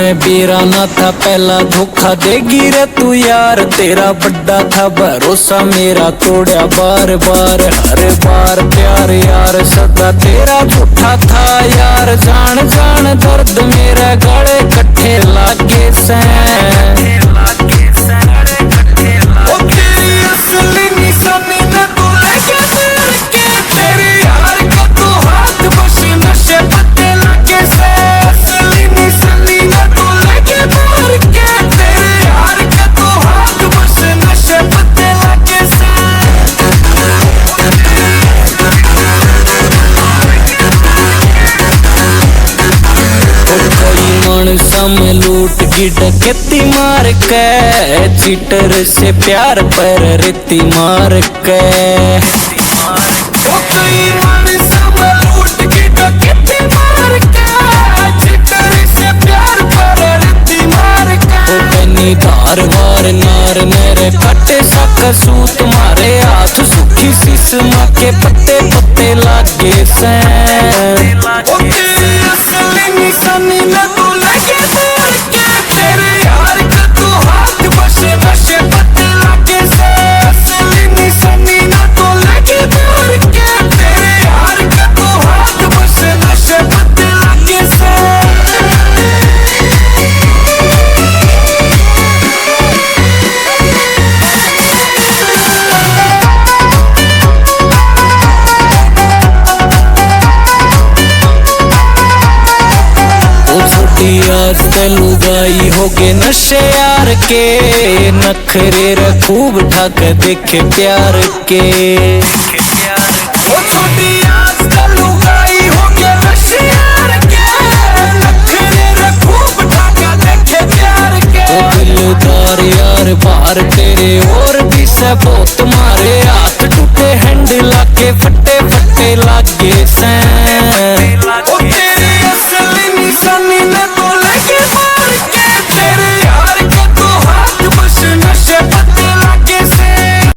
मैं बीराना था पहला धोखा देगी रे तू यार। तेरा बड्डा था भरोसा मेरा तोड़ा बार बार, हर बार प्यार यार सदा तेरा झूठा था यार। जान जान दर्द मेरा गले कट्ठे लागे से। में लूट की डकैती मार के, चीटर से प्यार पर रेती मार के। लूट की डकैती मार के, चीटर से प्यार पर रेती मार के। बनी धार वार नार मेरे कटे सा कसूत मारे हाथ सुखी शीश माँ के पत्ते पत्ते लागे से। निशानी न तू लगे तेरे यार का तू हाथ बसे बसे पत्ते लागे से। असली निशानी न तू लगे तेरे यार का तू हाथ बसे बसे पत्ते लागे से। आज लुगाई हो गए नशे यार के, नखरे रे खूब ढक देखे प्यार के। छोटी आज लुगाई हो गए नशे यार के, नखरे रे खूब ढक देखे प्यार के। दिलदार यार बाहर तेरे और भी से बहुत मारे हाथ टूटे हैंडल आके फटे फटे लागे से।